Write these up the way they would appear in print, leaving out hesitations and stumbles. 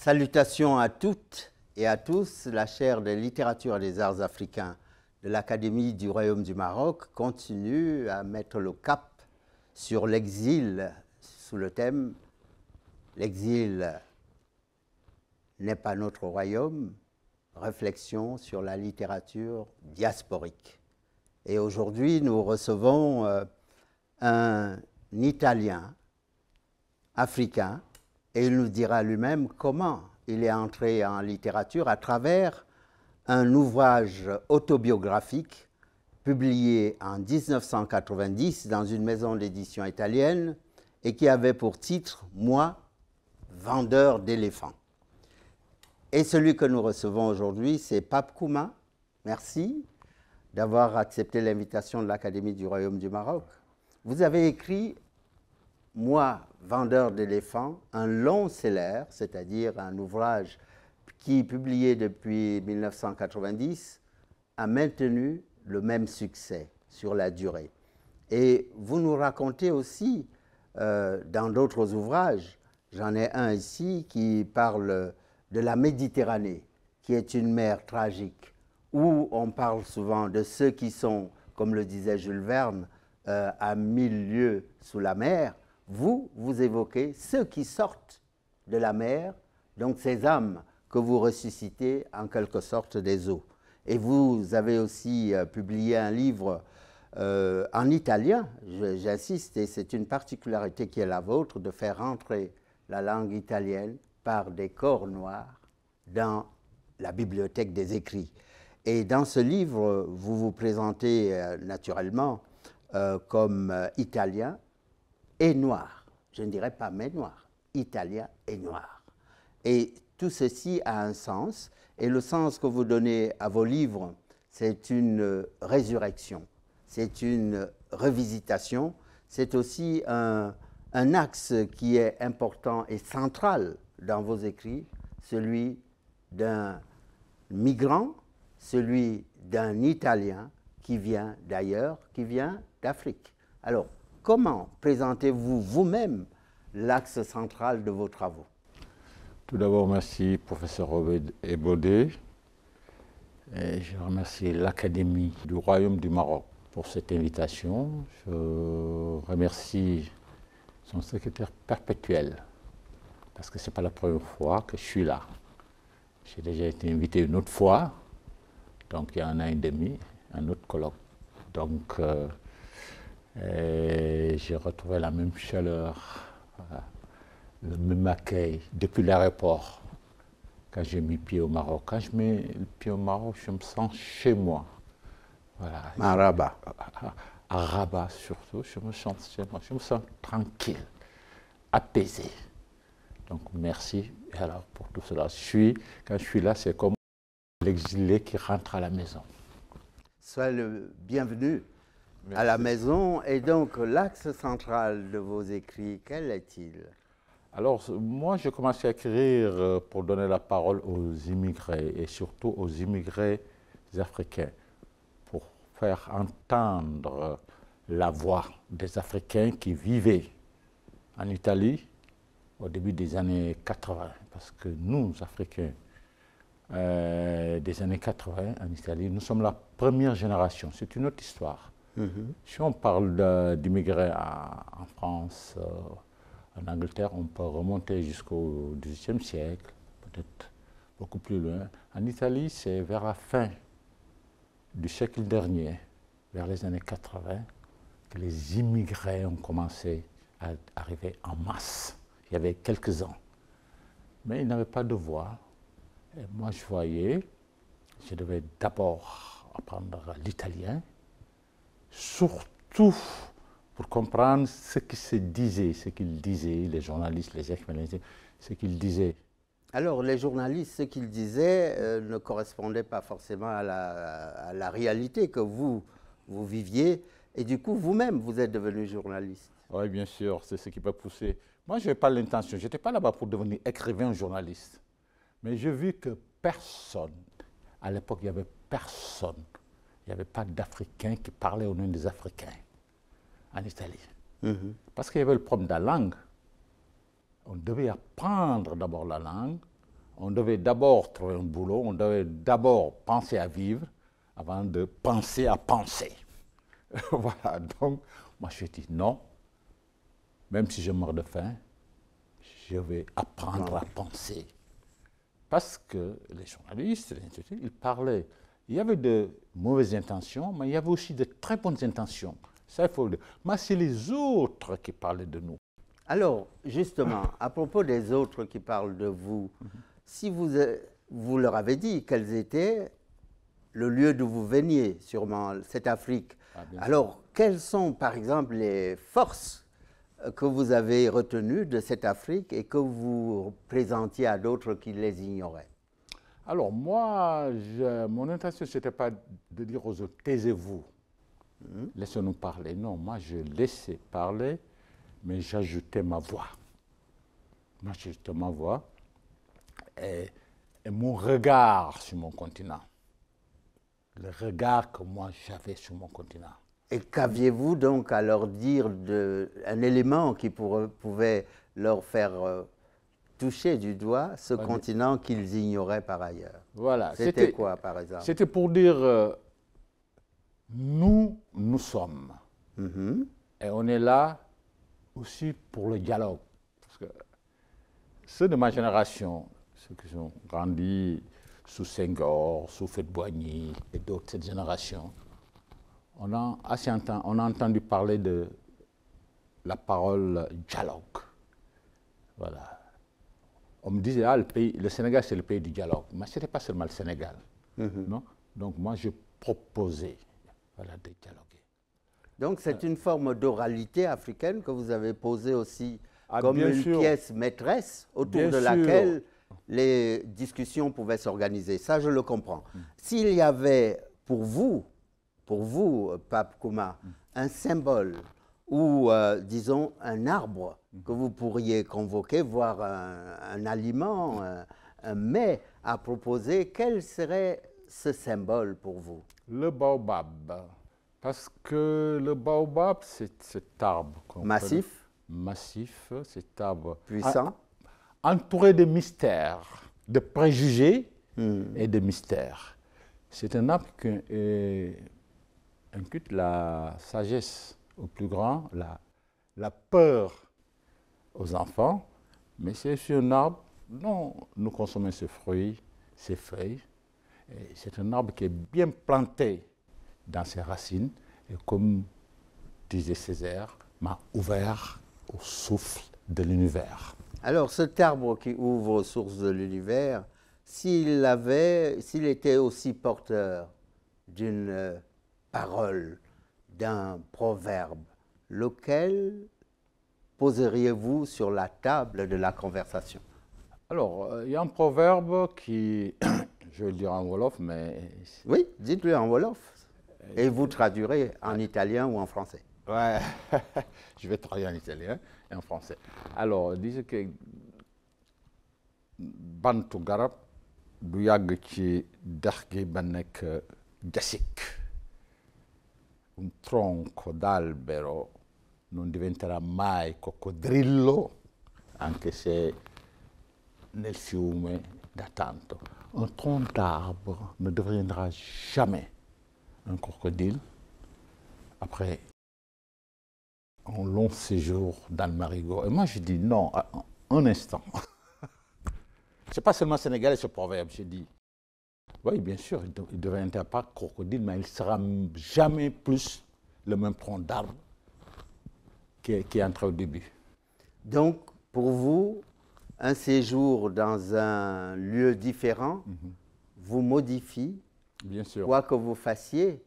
Salutations à toutes et à tous. La chaire des littératures et des arts africains de l'Académie du Royaume du Maroc continue à mettre le cap sur l'exil sous le thème « L'exil n'est pas notre royaume », réflexion sur la littérature diasporique. Et aujourd'hui, nous recevons un Italien africain et il nous dira lui-même comment il est entré en littérature à travers un ouvrage autobiographique publié en 1990 dans une maison d'édition italienne et qui avait pour titre « Moi, vendeur d'éléphants ». Et celui que nous recevons aujourd'hui, c'est Pape Kouma. Merci d'avoir accepté l'invitation de l'Académie du Royaume du Maroc. Vous avez écrit « Moi, vendeur d'éléphants », un long seller, c'est-à-dire un ouvrage qui, publié depuis 1990, a maintenu le même succès sur la durée. Et vous nous racontez aussi, dans d'autres ouvrages, j'en ai un ici qui parle de la Méditerranée, qui est une mer tragique, où on parle souvent de ceux qui sont, comme le disait Jules Verne, à 1000 lieues sous la mer. Vous évoquez ceux qui sortent de la mer, donc ces âmes que vous ressuscitez en quelque sorte des eaux. Et vous avez aussi publié un livre en italien, j'insiste, et c'est une particularité qui est la vôtre, de faire entrer la langue italienne par des corps noirs dans la bibliothèque des écrits. Et dans ce livre, vous vous présentez naturellement comme italien et noir. Je ne dirais pas mais noir, italien et noir. Et tout ceci a un sens, et le sens que vous donnez à vos livres, c'est une résurrection, c'est une revisitation, c'est aussi un axe qui est important et central dans vos écrits, celui d'un migrant, celui d'un Italien qui vient d'ailleurs, qui vient d'Afrique. Alors, comment présentez-vous vous-même l'axe central de vos travaux? Tout d'abord, merci professeur Obed Ebodé. Et je remercie l'Académie du Royaume du Maroc pour cette invitation. Je remercie son secrétaire perpétuel, parce que ce n'est pas la première fois que je suis là. J'ai déjà été invité une autre fois, donc il y a un an et demi, un autre colloque. Donc, j'ai retrouvé la même chaleur, le même accueil depuis l'aéroport quand j'ai mis pied au Maroc. Quand je mets le pied au Maroc, je me sens chez moi. Voilà. À Rabat. À Rabat surtout, je me sens chez moi, je me sens tranquille, apaisé. Donc merci. Et alors pour tout cela, quand je suis là, c'est comme l'exilé qui rentre à la maison. Soyez le bienvenu. Merci. À la maison. Et donc, l'axe central de vos écrits, quel est-il? Alors, moi, j'ai commencé à écrire pour donner la parole aux immigrés, et surtout aux immigrés africains, pour faire entendre la voix des Africains qui vivaient en Italie au début des années 80. Parce que nous, Africains, des années 80 en Italie, nous sommes la première génération. C'est une autre histoire. Si on parle d'immigrés en France, en Angleterre, on peut remonter jusqu'au XVIIIe siècle, peut-être beaucoup plus loin. En Italie, c'est vers la fin du siècle dernier, vers les années 80, que les immigrés ont commencé à arriver en masse. Il y avait quelques-uns, mais ils n'avaient pas de voix. Et moi, je devais d'abord apprendre l'italien, surtout pour comprendre ce qui se disait, ce qu'ils disaient, les journalistes, les écrivains, ce qu'ils disaient. Alors, les journalistes, ce qu'ils disaient ne correspondait pas forcément à la réalité que vous viviez. Et du coup, vous-même, vous êtes devenu journaliste. Oui, bien sûr, c'est ce qui m'a poussé. Moi, je n'avais pas l'intention, je n'étais pas là-bas pour devenir écrivain ou journaliste. Mais j'ai vu que personne, à l'époque, il n'y avait personne, il n'y avait pas d'Africains qui parlaient au nom des Africains en Italie. Parce qu'il y avait le problème de la langue. On devait apprendre d'abord la langue On devait d'abord trouver un boulot, on devait d'abord penser à vivre avant de penser à penser. Voilà, donc moi je dis non, même si je meurs de faim, je vais apprendre à penser. Parce que les journalistes, ils parlaient, il y avait de mauvaises intentions, mais il y avait aussi de très bonnes intentions. Ça, il faut le dire. Mais c'est les autres qui parlaient de nous. Alors, justement, à propos des autres qui parlent de vous, si vous leur avez dit quels étaient le lieu d'où vous veniez, sûrement, cette Afrique, alors quelles sont, par exemple, les forces que vous avez retenues de cette Afrique et que vous présentiez à d'autres qui les ignoraient? Alors, moi, mon intention, ce n'était pas de dire aux autres, taisez-vous, laissez-nous parler. Non, moi, je laissais parler, mais j'ajoutais ma voix. Moi, j'ajoutais ma voix et mon regard sur mon continent. Le regard que moi, j'avais sur mon continent. Et qu'aviez-vous donc à leur dire un élément qui pouvait leur faire toucher du doigt ce continent qu'ils ignoraient par ailleurs? Voilà. C'était quoi, par exemple? C'était pour dire, nous sommes. Et on est là aussi pour le dialogue. Parce que ceux de ma génération, ceux qui ont grandi sous Senghor, sous Houphouët-Boigny et d'autres de cette génération, on a entendu parler de la parole dialogue. Voilà. On me disait, le Sénégal, c'est le pays du dialogue. Mais ce n'était pas seulement le Sénégal. Non? Donc moi, je proposais de dialoguer. Donc c'est une forme d'oralité africaine que vous avez posée aussi comme une pièce maîtresse autour de laquelle les discussions pouvaient s'organiser. Ça, je le comprends. S'il y avait pour vous, Pape Kouma, un symbole ou, disons, un arbre que vous pourriez convoquer, voire un aliment, un mets à proposer, quel serait ce symbole pour vous? Le baobab. Parce que le baobab, c'est cet arbre. Massif? Massif, cet arbre. Puissant? Entouré de mystères, de préjugés et de mystères. C'est un arbre qui inculque la sagesse aux plus grands, la peur aux enfants, mais c'est aussi un arbre dont nous consommons ses fruits, ses feuilles. C'est un arbre qui est bien planté dans ses racines et, comme disait Césaire, m'a ouvert au souffle de l'univers. Alors cet arbre qui ouvre aux sources de l'univers, s'il était aussi porteur d'une parole, d'un proverbe, lequel poseriez-vous sur la table de la conversation? Alors, il y a un proverbe qui, je vais le dire en Wolof, mais... Oui, dites-le en Wolof. Et vous traduirez en italien ou en français. Ouais, je vais traduire en italien et en français. Alors, disons que bantu garab du yàgg ci dex gi ba nekk jasik. Un tronco d'albero non diventerà mai coccodrillo, anche se nel fiume da tanto. Un tronc d'arbre ne deviendra jamais un crocodile après un long séjour dans le marigot. Et moi, je dis non, un instant. Ce n'est pas seulement sénégalais ce proverbe, je dis. Oui, bien sûr, il ne deviendra pas crocodile, mais il ne sera jamais plus le même tronc d'arbre qui est entré au début. Donc, pour vous, un séjour dans un lieu différent vous modifie, bien sûr, quoi que vous fassiez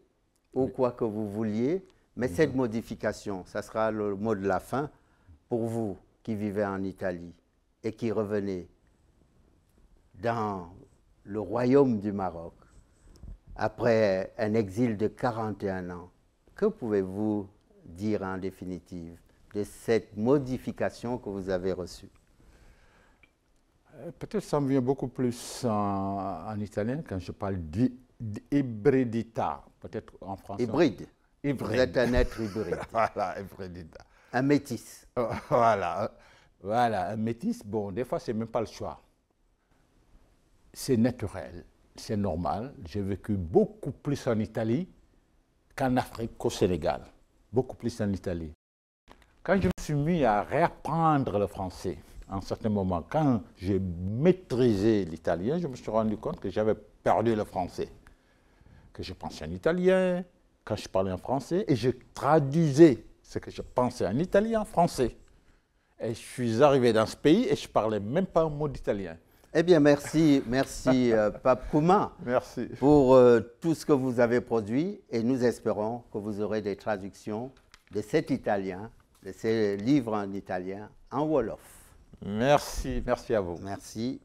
ou quoi que vous vouliez, mais cette modification, ça sera le mot de la fin pour vous qui vivez en Italie et qui revenez dans le royaume du Maroc après un exil de 41 ans. Que pouvez-vous dire en définitive de cette modification que vous avez reçue? Peut-être ça me vient beaucoup plus en italien quand je parle d'hybridita, peut-être en français. Hybride. Hybride. Vous êtes un être hybride. Voilà, hybridita. Un métis. Voilà, un métis, bon, des fois, c'est même pas le choix. c'est naturel, c'est normal. J'ai vécu beaucoup plus en Italie qu'en Afrique, qu'au Sénégal. Beaucoup plus en Italie. Quand je me suis mis à réapprendre le français, à un certain moment, quand j'ai maîtrisé l'italien, je me suis rendu compte que j'avais perdu le français. Que je pensais en italien, quand je parlais en français, et je traduisais ce que je pensais en italien en français. Et je suis arrivé dans ce pays et je ne parlais même pas un mot d'italien. Eh bien, merci Pape Kouma, Merci. pour tout ce que vous avez produit et nous espérons que vous aurez des traductions de cet italien, de ces livres en italien, en Wolof. Merci, merci à vous. Merci.